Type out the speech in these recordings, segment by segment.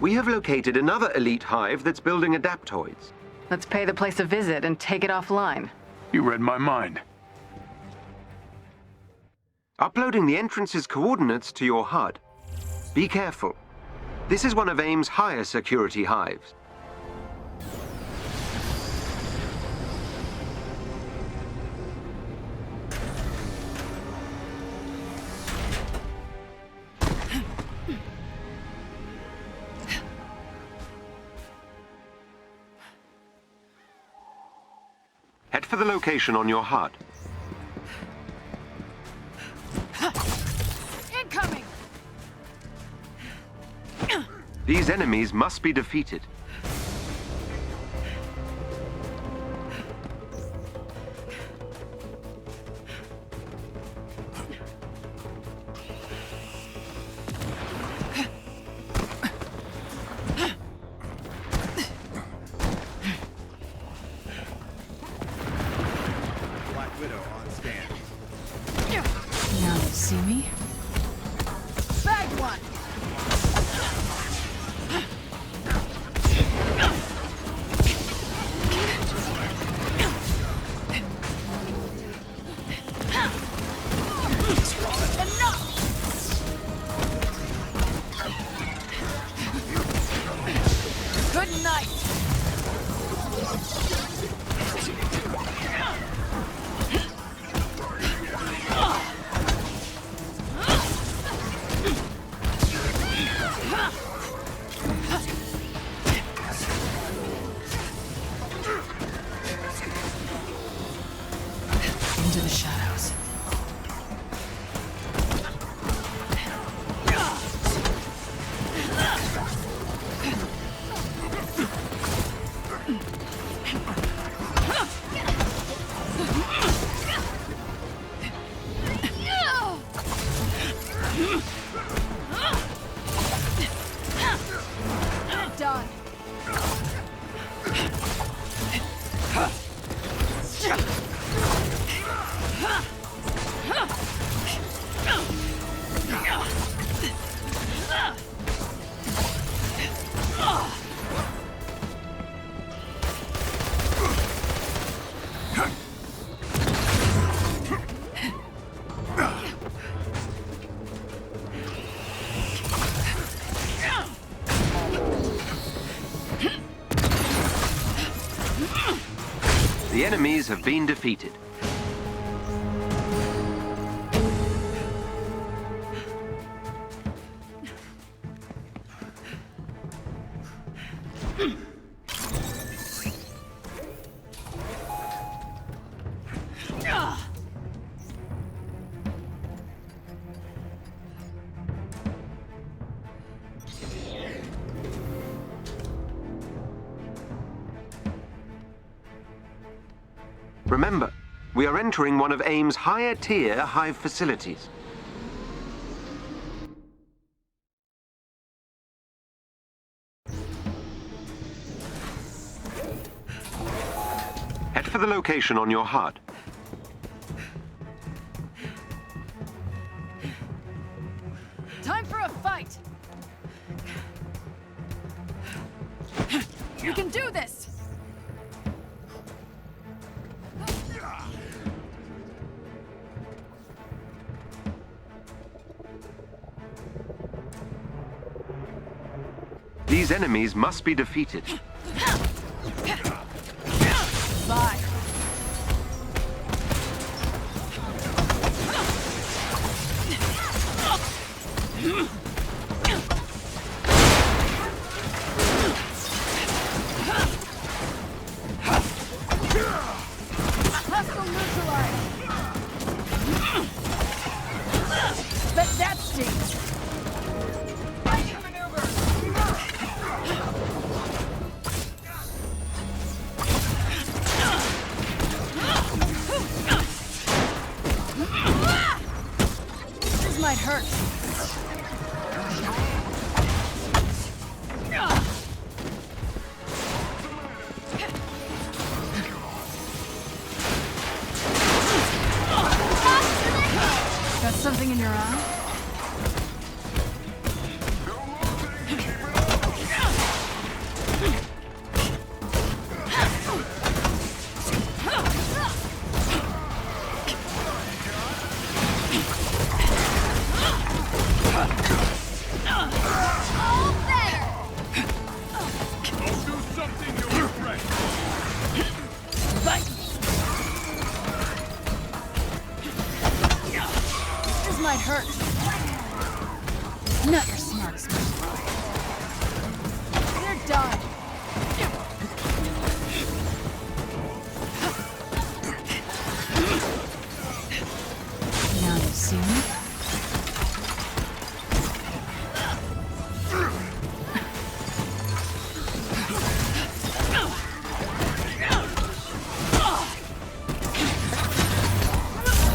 We have located another elite hive that's building adaptoids. Let's pay the place a visit and take it offline. You read my mind. Uploading the entrance's coordinates to your HUD. Be careful. This is one of AIM's higher security hives. Head for the location on your HUD. Incoming! These enemies must be defeated. Now you see me? Bag one! Enough! Good night! Into the shadows. Done. The enemies have been defeated. Remember, we are entering one of AIM's higher-tier hive facilities. Head for the location on your HUD. Time for a fight! You can do this! These enemies must be defeated. Bye. Hostile neutralized. Bet that stings. This might hurt. Got something in your eye? might hurt. Not your smartest move. They're done. Now you see me?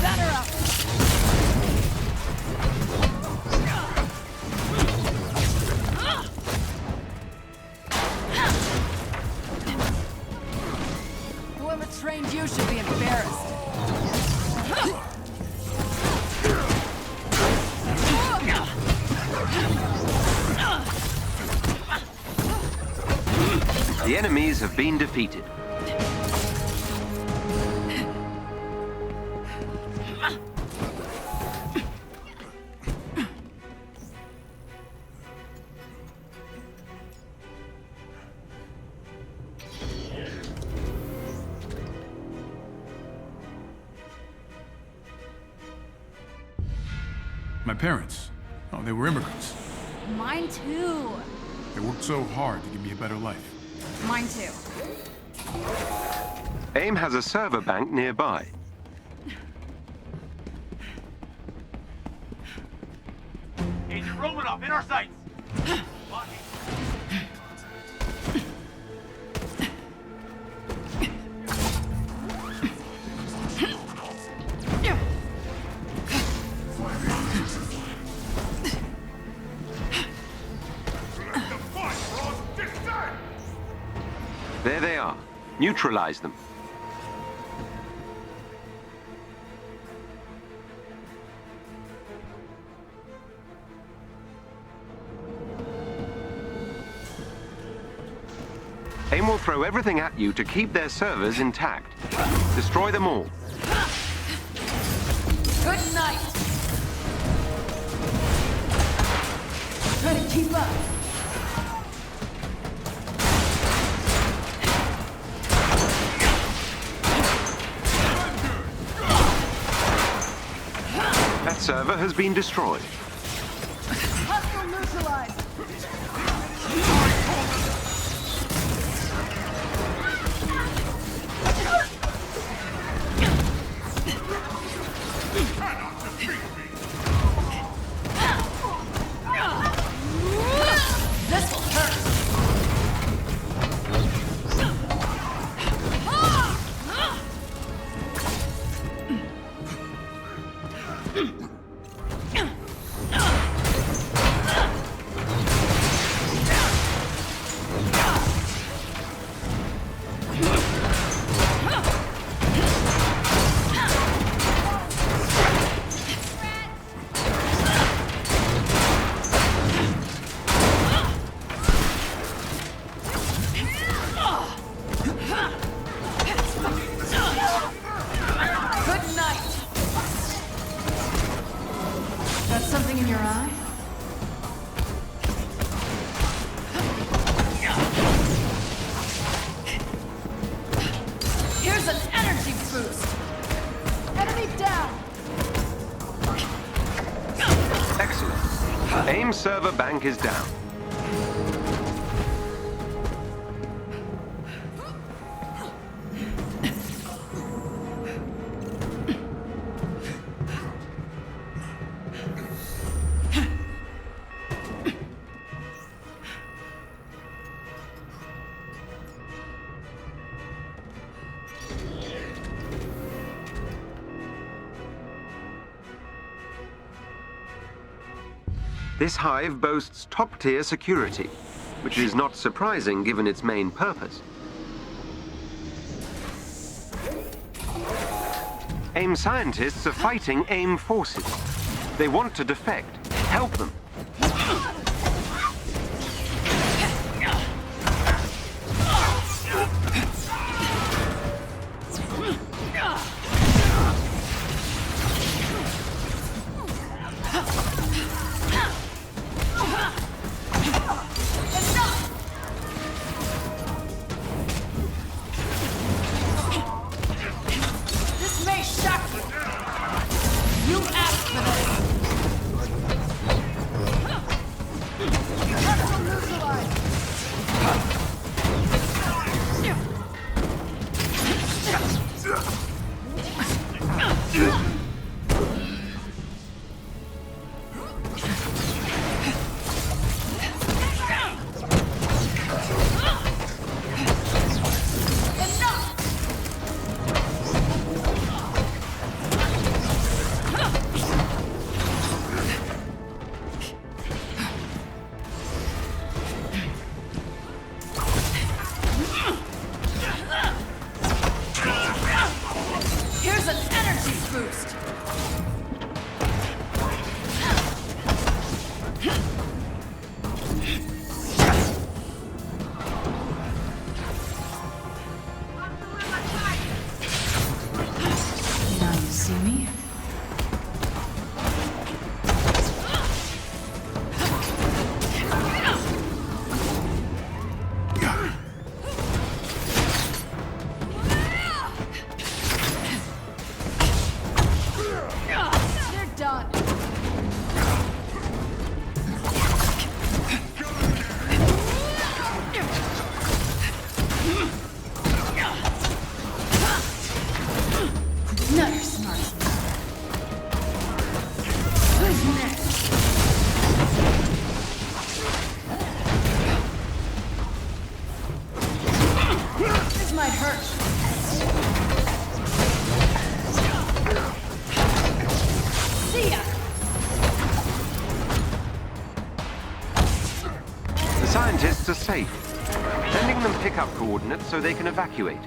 Batter up. Whoever trained you should be embarrassed. The enemies have been defeated. My parents, oh, they were immigrants. Mine too. They worked so hard to give me a better life. Mine too. AIM has a server bank nearby. Agent Romanov in our sights! There they are. Neutralize them. AIM will throw everything at you to keep their servers intact. Destroy them all. Good night. Try to keep up. That server has been destroyed. Hostile neutralized. This will hurt. Good night. Got something in your eye? Here's an energy boost. Enemy down. Excellent. AIM server bank is down. This hive boasts top-tier security, which is not surprising given its main purpose. AIM scientists are fighting AIM forces. They want to defect. Help them. This may shock you. You asked for this. coordinates are safe. Sending them pickup coordinates so they can evacuate.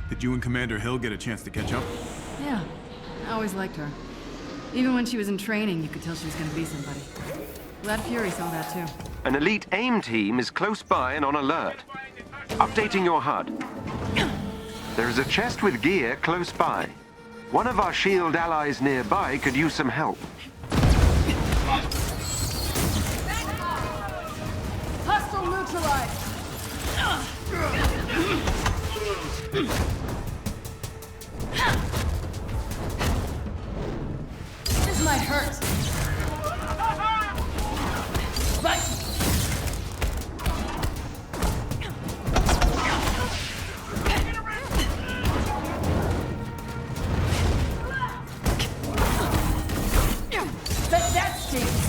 Did you and Commander Hill get a chance to catch up? Yeah, I always liked her. Even when she was in training, you could tell she was gonna be somebody. Glad Fury saw that too. An elite AIM team is close by and on alert. Updating your HUD. There is a chest with gear close by. One of our SHIELD allies nearby could use some help. Hostile neutralized! This might hurt. Right. That stings.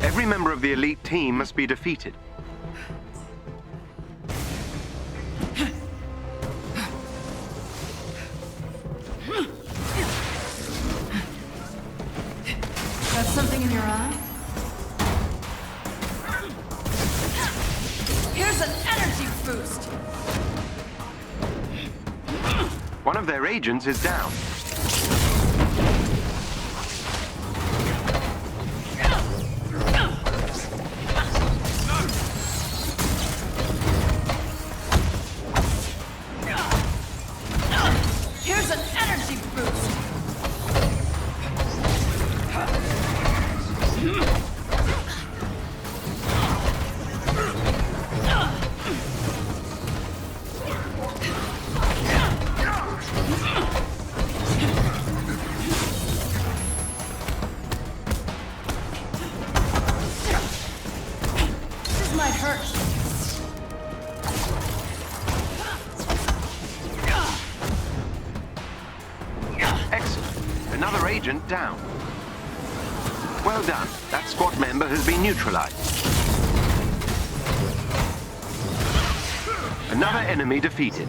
Every member of the elite team must be defeated. Got something in your eye? Here's an energy boost. One of their agents is down. Here's an energy boost. This might hurt. Excellent. Another agent down. Well done. That squad member has been neutralized. Another enemy defeated.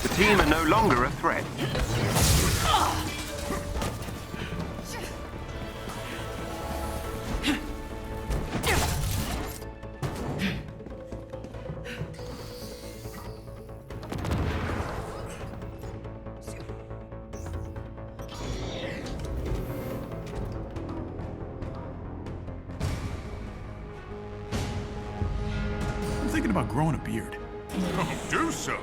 The team are no longer a threat. I'm thinking about growing a beard. Oh, do so. It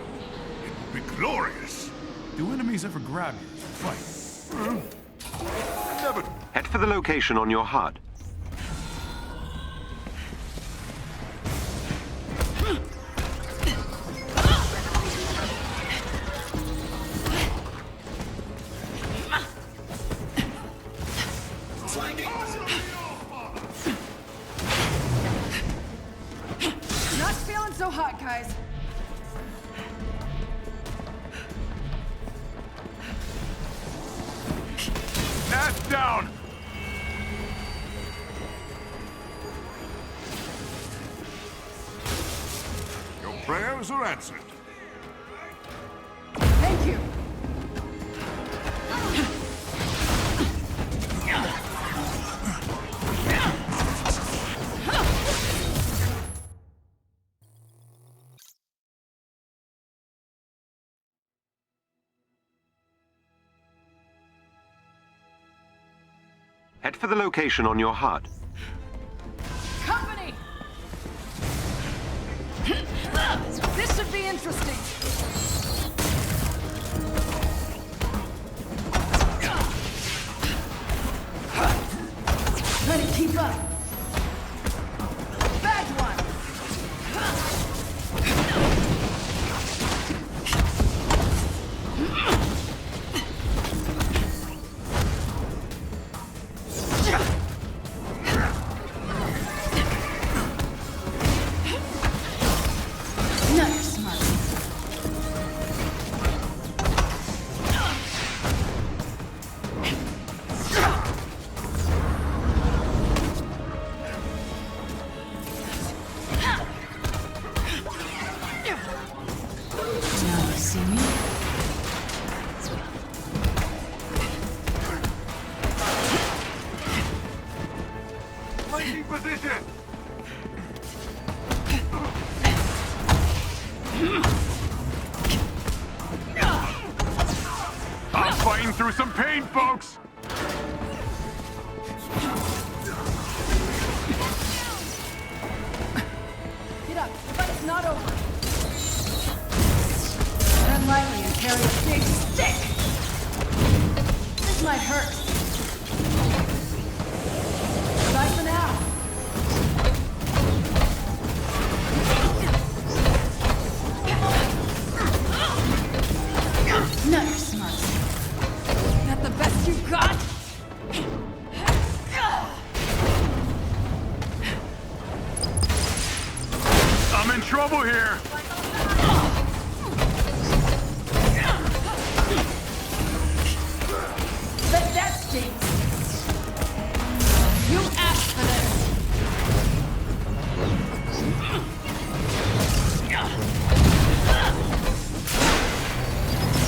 would be glorious. Do enemies ever grab you and fight? Never. Head for the location on your HUD. Not feeling so hot, guys. That's down. Your prayers are answered. Thank you. Head for the location on your HUD. should be interesting. Try to keep up. Bad one. Nice, smart. Now you see me? Taking position! I'm fighting through some pain, folks! Get up. The fight's not over. Tread lightly and carry a big stick! This might hurt. Bye for now. Nice, smart. That the best you got? I'm in trouble here! Bet that stings. You asked for this.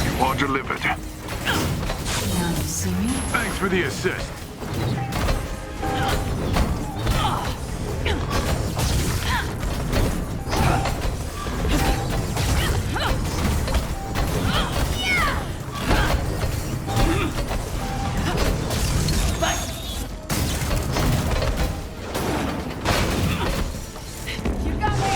You are delivered. Now you see me? Thanks for the assist. You got me.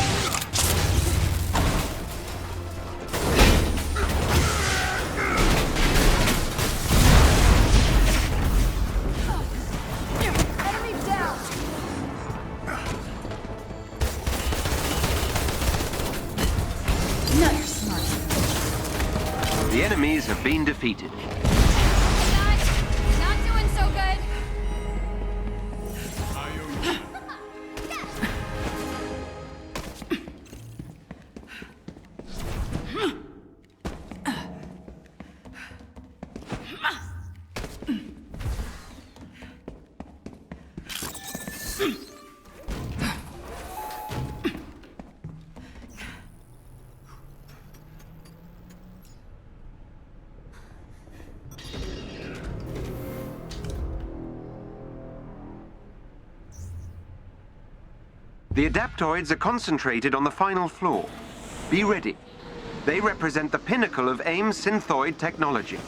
Enemy down. Nice, smart. The enemies have been defeated. Not doing so good. The adaptoids are concentrated on the final floor. Be ready. They represent the pinnacle of AIM's synthoid technology.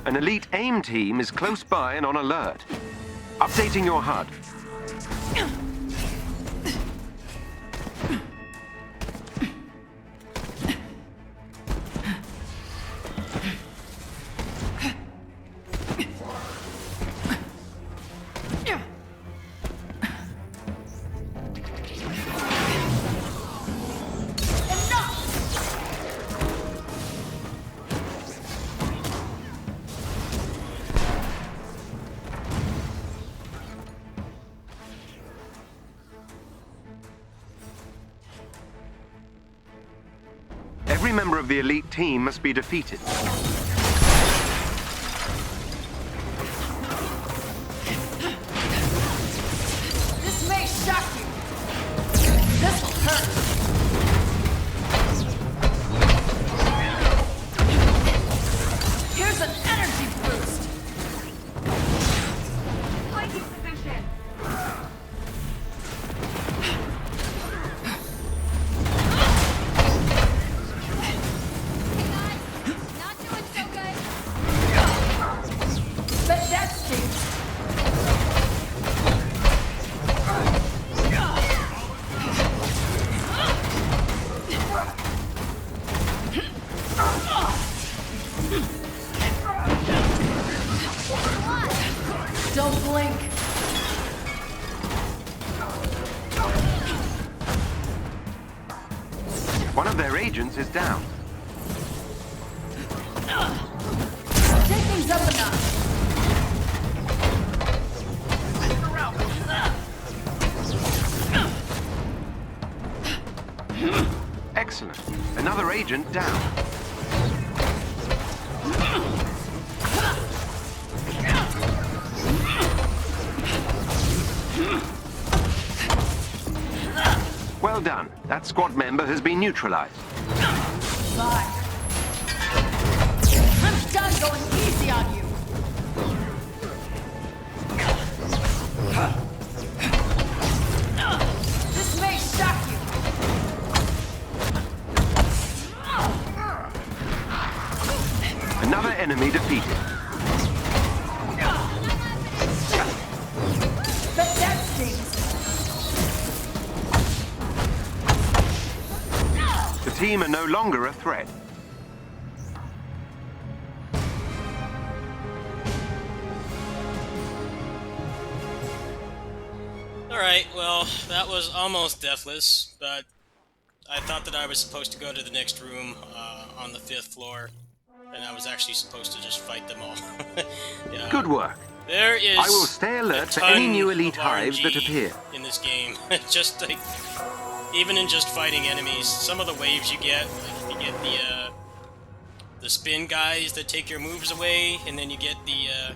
An elite AIM team is close by and on alert. Updating your HUD. Every member of the elite team must be defeated. This may shock you. This will hurt. Here's an energy boost. Flanking position. Not doing so good. Bet that stings. Don't blink. One of their agents is down. Take things up a notch. Excellent. Another agent down. Well done. That squad member has been neutralized. Bye. I'm done going easy on you. This may shock you. Another enemy defeated. But that stings. The team are no longer a threat. Alright, well, that was almost deathless, but I thought that I was supposed to go to the next room on the 5th floor, and I was actually supposed to just fight them all. Yeah. Good work. There is I will stay alert a for any ton new elite of hives that RNG appear. in this game. Just like, even in just fighting enemies, some of the waves you get, like you get the spin guys that take your moves away, and then you get the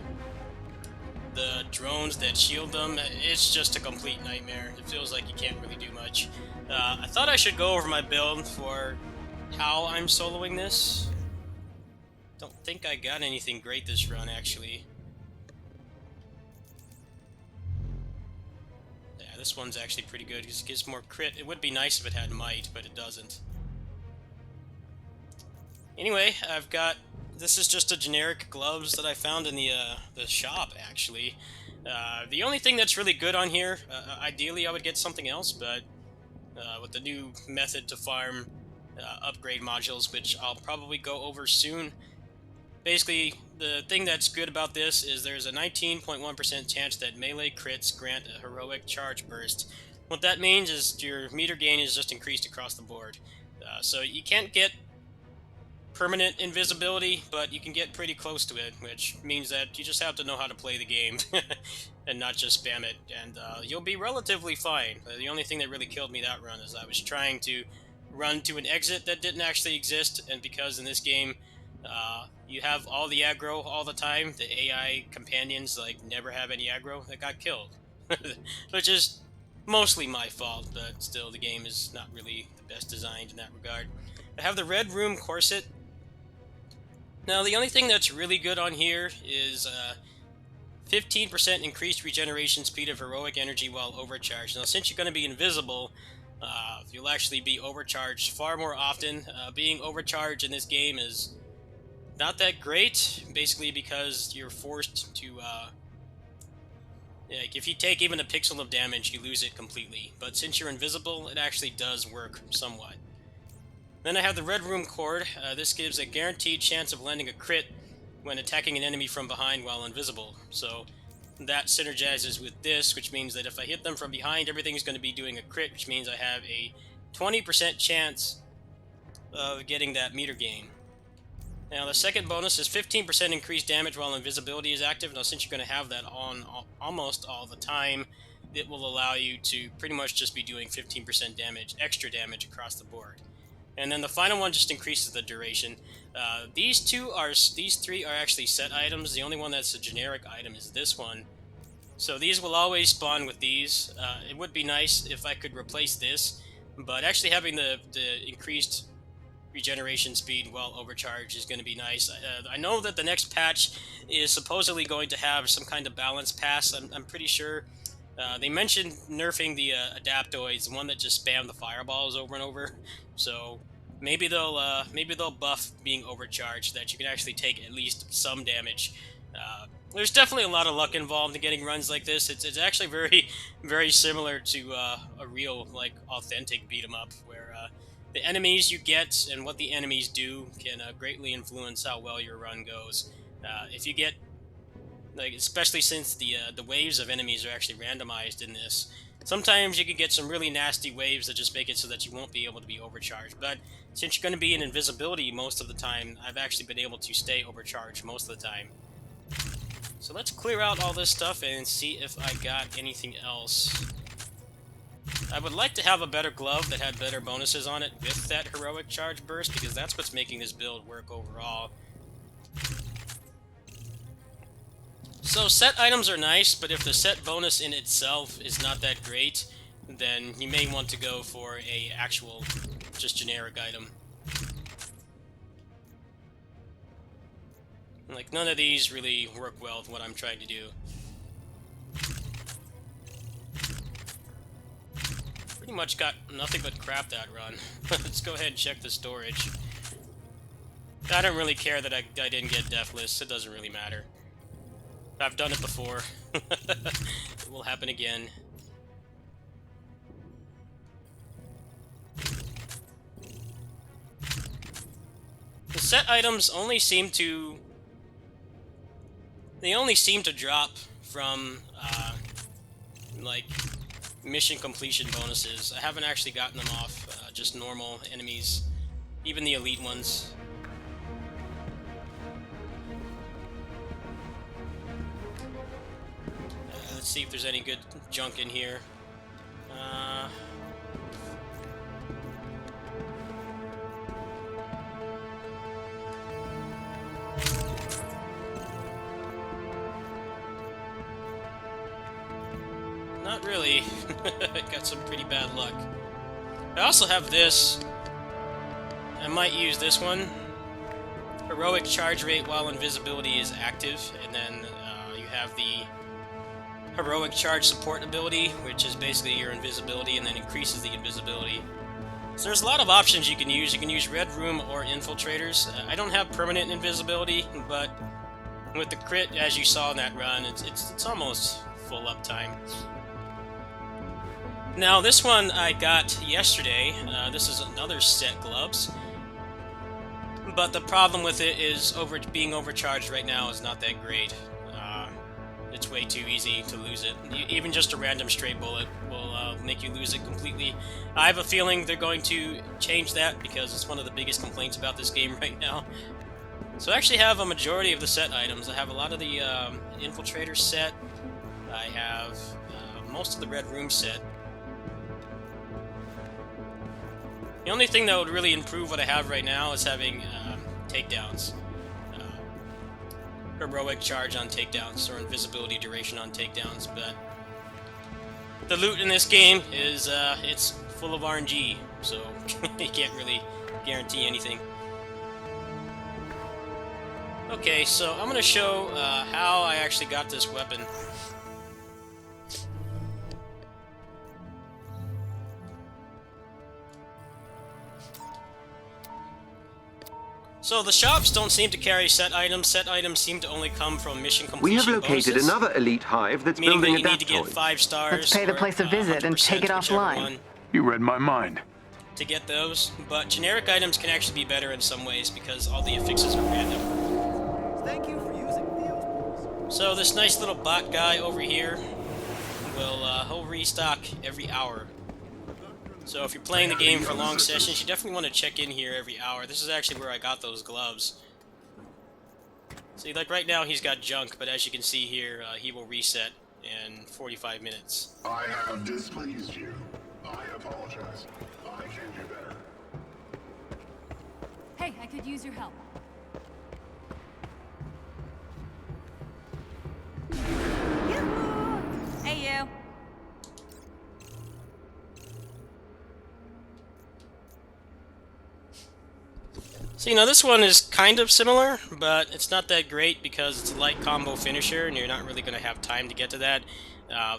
drones that shield them. It's just a complete nightmare. It feels like you can't really do much. I thought I should go over my build for how I'm soloing this. Don't think I got anything great this run, actually. Yeah, this one's actually pretty good because it gives more crit. It would be nice if it had might, but it doesn't. Anyway, I've got... This is just a generic gloves that I found in the shop, actually. The only thing that's really good on here, ideally I would get something else, but with the new method to farm upgrade modules, which I'll probably go over soon. Basically, the thing that's good about this is there's a 19.1% chance that melee crits grant a heroic charge burst. What that means is your meter gain is just increased across the board. So you can't get permanent invisibility, but you can get pretty close to it, which means that you just have to know how to play the game and not just spam it, and you'll be relatively fine. The only thing that really killed me that run is I was trying to run to an exit that didn't actually exist, and because in this game you have all the aggro all the time, the AI companions like never have any aggro, that got killed. Which is mostly my fault, but still the game is not really the best designed in that regard. I have the Red Room Corset. Now, the only thing that's really good on here is 15% increased regeneration speed of heroic energy while overcharged. Now, since you're going to be invisible, you'll actually be overcharged far more often. Being overcharged in this game is not that great, basically because you're forced to... like, if you take even a pixel of damage, you lose it completely. But since you're invisible, it actually does work somewhat. Then I have the Red Room Cord. This gives a guaranteed chance of landing a crit when attacking an enemy from behind while invisible. So that synergizes with this, which means that if I hit them from behind, everything's going to be doing a crit, which means I have a 20% chance of getting that meter gain. Now the second bonus is 15% increased damage while invisibility is active. Now since you're going to have that on almost all the time, it will allow you to pretty much just be doing 15% damage, extra damage across the board. And then the final one just increases the duration. These three are actually set items. The only one that's a generic item is this one. So these will always spawn with these. It would be nice if I could replace this, but actually having the increased regeneration speed while overcharged is going to be nice. I know that the next patch is supposedly going to have some kind of balance pass. I'm pretty sure. They mentioned nerfing the adaptoids, the one that just spam the fireballs over and over. So maybe they'll buff being overcharged, that you can actually take at least some damage. There's definitely a lot of luck involved in getting runs like this. It's actually very, very similar to a real, like, authentic beat 'em up, where the enemies you get and what the enemies do can greatly influence how well your run goes. If you get, like, especially since the waves of enemies are actually randomized in this, sometimes you can get some really nasty waves that just make it so that you won't be able to be overcharged. But since you're going to be in invisibility most of the time, I've actually been able to stay overcharged most of the time. So let's clear out all this stuff and see if I got anything else. I would like to have a better glove that had better bonuses on it with that heroic charge burst, because that's what's making this build work overall. So set items are nice, but if the set bonus in itself is not that great, then you may want to go for a actual, just generic item. Like, none of these really work well with what I'm trying to do. Pretty much got nothing but crap that run. Let's go ahead and check the storage. I don't really care that I didn't get Deathless. It doesn't really matter. I've done it before. It will happen again. The set items only seem to... They only seem to drop from, like, mission completion bonuses. I haven't actually gotten them off just normal enemies, even the elite ones. Let's see if there's any good junk in here. Not really. Got some pretty bad luck. I also have this. I might use this one. Heroic charge rate while invisibility is active, and then you have the heroic charge support ability, which is basically your invisibility and then increases the invisibility. So there's a lot of options you can use. You can use Red Room or Infiltrators. I don't have permanent invisibility, but with the crit, as you saw in that run, it's almost full uptime. Now this one I got yesterday. This is another set gloves, but the problem with it is being overcharged right now is not that great. It's way too easy to lose it. Even just a random straight bullet will make you lose it completely. I have a feeling they're going to change that, because it's one of the biggest complaints about this game right now. So I actually have a majority of the set items. I have a lot of the Infiltrator set. I have most of the Red Room set. The only thing that would really improve what I have right now is having takedowns. Heroic charge on takedowns, or invisibility duration on takedowns, but the loot in this game is, it's full of RNG, so you can't really guarantee anything. Okay, so I'm gonna show how I actually got this weapon. So the shops don't seem to carry set items. Set items seem to only come from mission completion We have located bonuses, another elite hive that's meaning building that a you need to get daptoid. 5 stars. Let's pay the or, place a visit and 100%, take it whichever offline. one, You read my mind. to get those. But generic items can actually be better in some ways because all the affixes are random. Thank you for using Theo's. So this nice little bot guy over here will he'll restock every hour. So if you're playing the game for long sessions, you definitely want to check in here every hour. This is actually where I got those gloves. See, like right now he's got junk, but as you can see here, he will reset in 45 minutes. I have displeased you. I apologize. I can do better. Hey, I could use your help. Yoo-hoo! Hey, you. So, you know, this one is kind of similar, but it's not that great because it's a light combo finisher, and you're not really going to have time to get to that.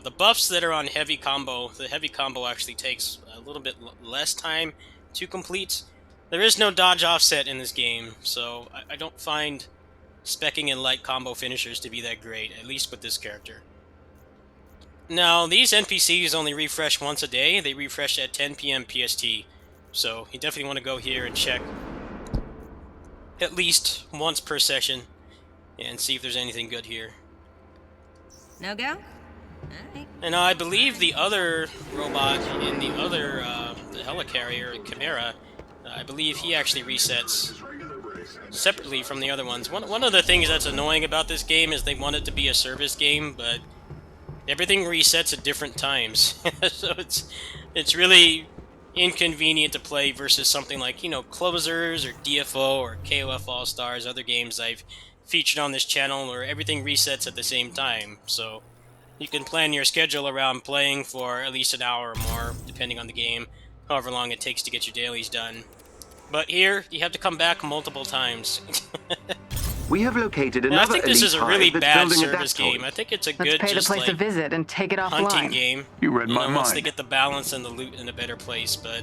The buffs that are on heavy combo, the heavy combo actually takes a little bit less time to complete. There is no dodge offset in this game, so I don't find speccing in light combo finishers to be that great, at least with this character. Now, these NPCs only refresh once a day. They refresh at 10 PM PST. So you definitely want to go here and check at least once per session and see if there's anything good here. No go? Alright. And I believe the other robot in the other, the helicarrier, Chimera, I believe he actually resets separately from the other ones. One of the things that's annoying about this game is they want it to be a service game, but everything resets at different times. So it's really inconvenient to play versus something like, you know, Closers or DFO or KOF All-Stars, other games I've featured on this channel where everything resets at the same time. So you can plan your schedule around playing for at least an hour or more, depending on the game, however long it takes to get your dailies done. But here, you have to come back multiple times. We have located And I another think this elite is a hive really that's bad building service adaptoids. game. I think it's a Let's good pay the just place like a visit and take it hunting offline. game. You read my Once they mind. get the balance and the loot in a better place, but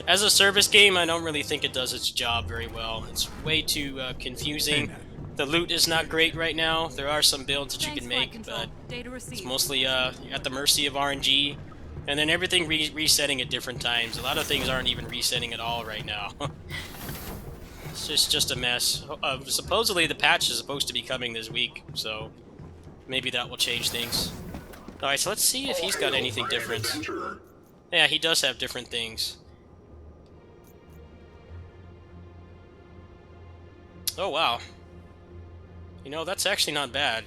as a service game, I don't really think it does its job very well. It's way too confusing. The loot is not great right now. There are some builds that you can make, but Data it's received. mostly at the mercy of RNG, and then everything resetting at different times. A lot of things aren't even resetting at all right now. It's just a mess. Supposedly the patch is supposed to be coming this week, so maybe that will change things. Alright, so let's see if he's got anything different. Yeah, he does have different things. Oh, wow. You know, that's actually not bad.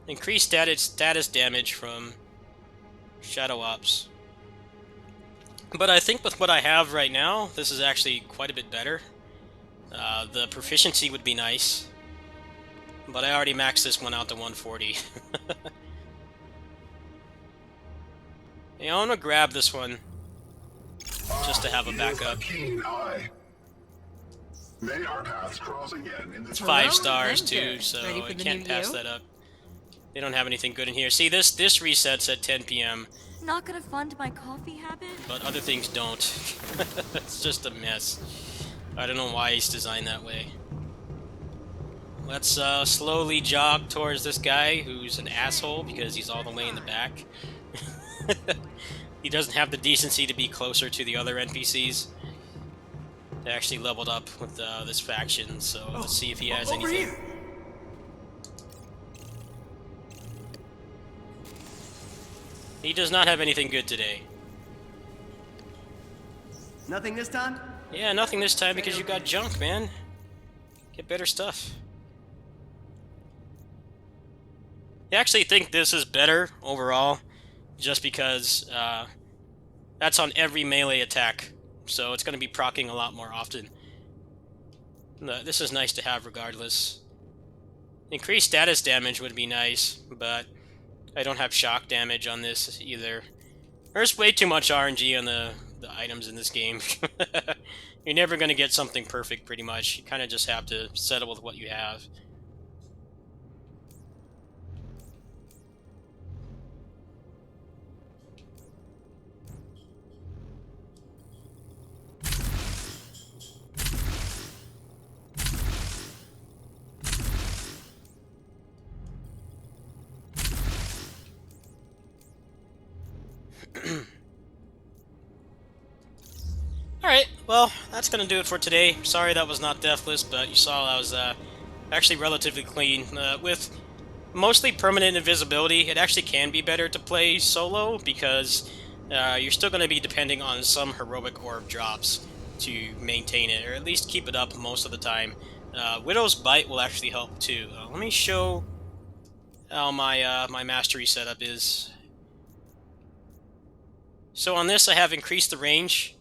Increased status damage from Shadow Ops. But I think with what I have right now, this is actually quite a bit better. The proficiency would be nice. But I already maxed this one out to 140. Yeah, I'm gonna grab this one just to have a backup. May our paths cross again in It's this 5 stars too, Avengers. so Ready for I the can't new pass you? that up. They don't have anything good in here. See, this resets at 10 p.m., Not gonna fund my coffee habit? but other things don't. It's just a mess. I don't know why he's designed that way. Let's slowly jog towards this guy who's an asshole because he's all the way in the back. He doesn't have the decency to be closer to the other NPCs. They actually leveled up with this faction, so let's see if he has Over anything. here. He does not have anything good today. Nothing this time? Yeah, nothing this time because you got junk, man. Get better stuff. I actually think this is better overall, just because that's on every melee attack, so it's going to be proccing a lot more often. This is nice to have regardless. Increased status damage would be nice, but I don't have shock damage on this either. There's way too much RNG on the items in this game. You're never going to get something perfect, pretty much. You kind of just have to settle with what you have. Alright, well, that's gonna do it for today. Sorry that was not deathless, but you saw I was actually relatively clean. With mostly permanent invisibility, it actually can be better to play solo, because you're still going to be depending on some heroic orb drops to maintain it, or at least keep it up most of the time. Widow's Bite will actually help too. Let me show how my mastery setup is. So on this I have increased the range.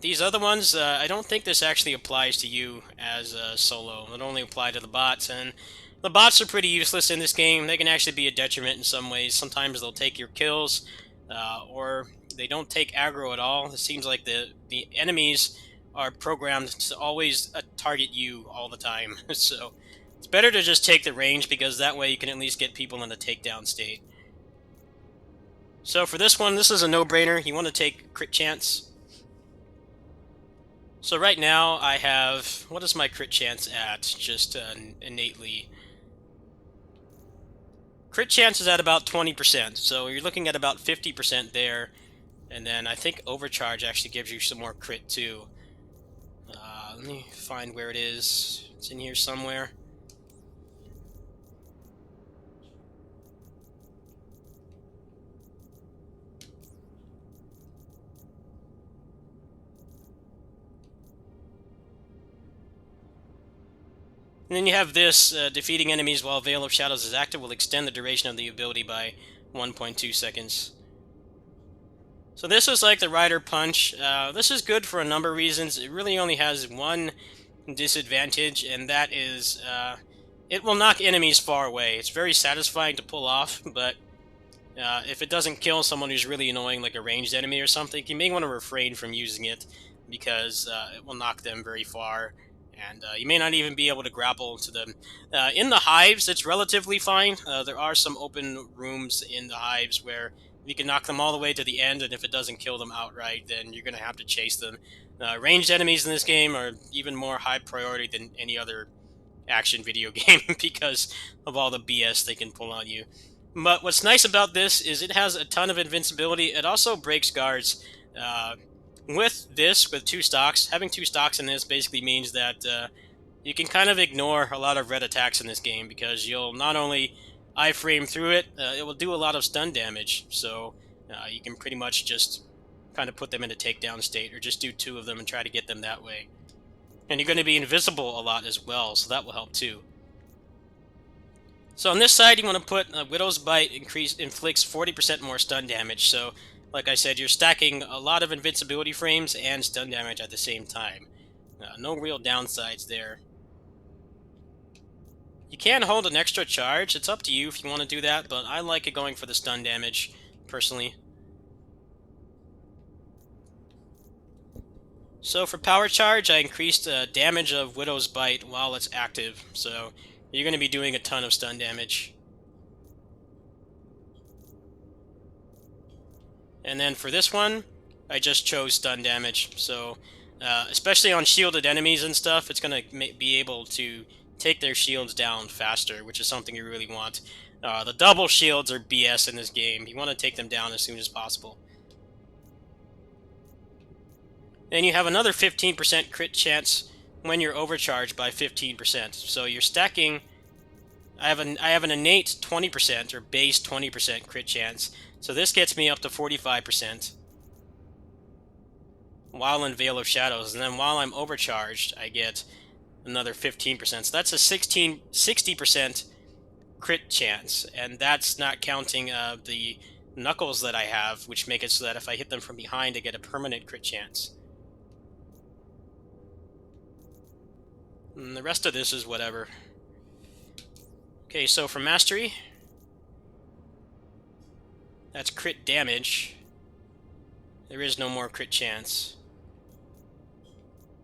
These other ones, I don't think this actually applies to you as solo. It only apply to the bots, and the bots are pretty useless in this game. They can actually be a detriment in some ways. Sometimes they'll take your kills, or they don't take aggro at all. It seems like the enemies are programmed to always target you all the time. So it's better to just take the range, because that way you can at least get people in a takedown state. So for this one, this is a no-brainer. You want to take crit chance. So right now I have, what is my crit chance at, just innately? Crit chance is at about 20%, so you're looking at about 50% there. And then I think overcharge actually gives you some more crit too. Let me find where it is. It's in here somewhere. And then you have this, defeating enemies while Veil of Shadows is active will extend the duration of the ability by 1.2 seconds. So this was like the Rider Punch. This is good for a number of reasons. It really only has one disadvantage, and that is it will knock enemies far away. It's very satisfying to pull off, but if it doesn't kill someone who's really annoying, like a ranged enemy or something, you may want to refrain from using it because it will knock them very far. And you may not even be able to grapple to them. In the hives, it's relatively fine. There are some open rooms in the hives where you can knock them all the way to the end, and if it doesn't kill them outright, then you're going to have to chase them. Ranged enemies in this game are even more high priority than any other action video game because of all the BS they can pull on you. But what's nice about this is it has a ton of invincibility. It also breaks guards. With two stocks, having two stocks in this basically means that you can kind of ignore a lot of red attacks in this game because you'll not only iframe through it, it will do a lot of stun damage, so you can pretty much just kind of put them in a takedown state or just do two of them and try to get them that way. And you're going to be invisible a lot as well, so that will help too. So on this side you want to put Widow's Bite inflicts 40% more stun damage, so like I said, you're stacking a lot of invincibility frames and stun damage at the same time. No real downsides there. You can hold an extra charge. It's up to you if you want to do that, but I like it going for the stun damage, personally. So for power charge, I increased damage of Widow's Bite while it's active, so you're going to be doing a ton of stun damage. And then for this one, I just chose stun damage, so especially on shielded enemies and stuff, it's going to be able to take their shields down faster, which is something you really want. The double shields are BS in this game. You want to take them down as soon as possible. Then you have another 15% crit chance when you're overcharged by 15%. So you're stacking... I have an innate 20% or base 20% crit chance. So this gets me up to 45% while in Veil of Shadows. And then while I'm overcharged, I get another 15%. So that's a 60% crit chance. And that's not counting the knuckles that I have, which make it so that if I hit them from behind, I get a permanent crit chance. And the rest of this is whatever. Okay, so for Mastery, that's crit damage. There is no more crit chance.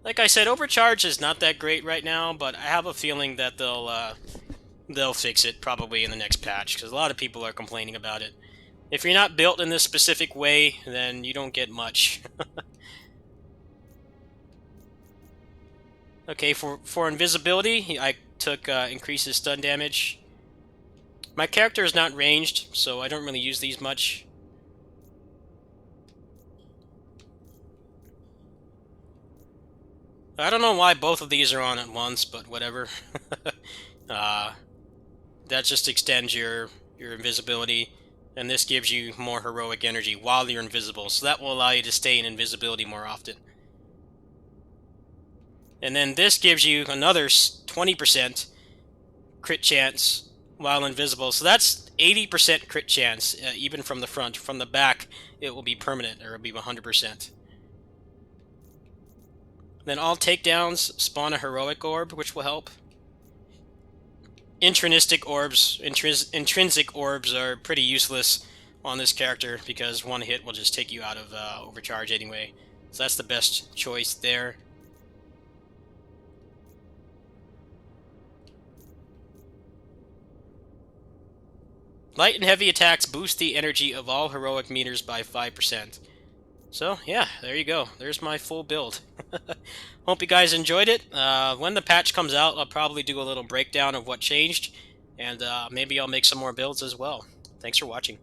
Like I said, Overcharge is not that great right now, but I have a feeling that they'll fix it probably in the next patch, because a lot of people are complaining about it. If you're not built in this specific way, then you don't get much. Okay, for invisibility, I took increases stun damage. My character is not ranged, so I don't really use these much. I don't know why both of these are on at once, but whatever. That just extends your invisibility, and this gives you more heroic energy while you're invisible, so that will allow you to stay in invisibility more often. And then this gives you another 20% crit chance while invisible. So that's 80% crit chance, even from the front. From the back, it will be permanent, or it will be 100%. Then all takedowns spawn a heroic orb, which will help. Intrinsic orbs are pretty useless on this character, because one hit will just take you out of overcharge anyway. So that's the best choice there. Light and heavy attacks boost the energy of all heroic meters by 5%. So, yeah, there you go. There's my full build. Hope you guys enjoyed it. When the patch comes out, I'll probably do a little breakdown of what changed. and maybe I'll make some more builds as well. Thanks for watching.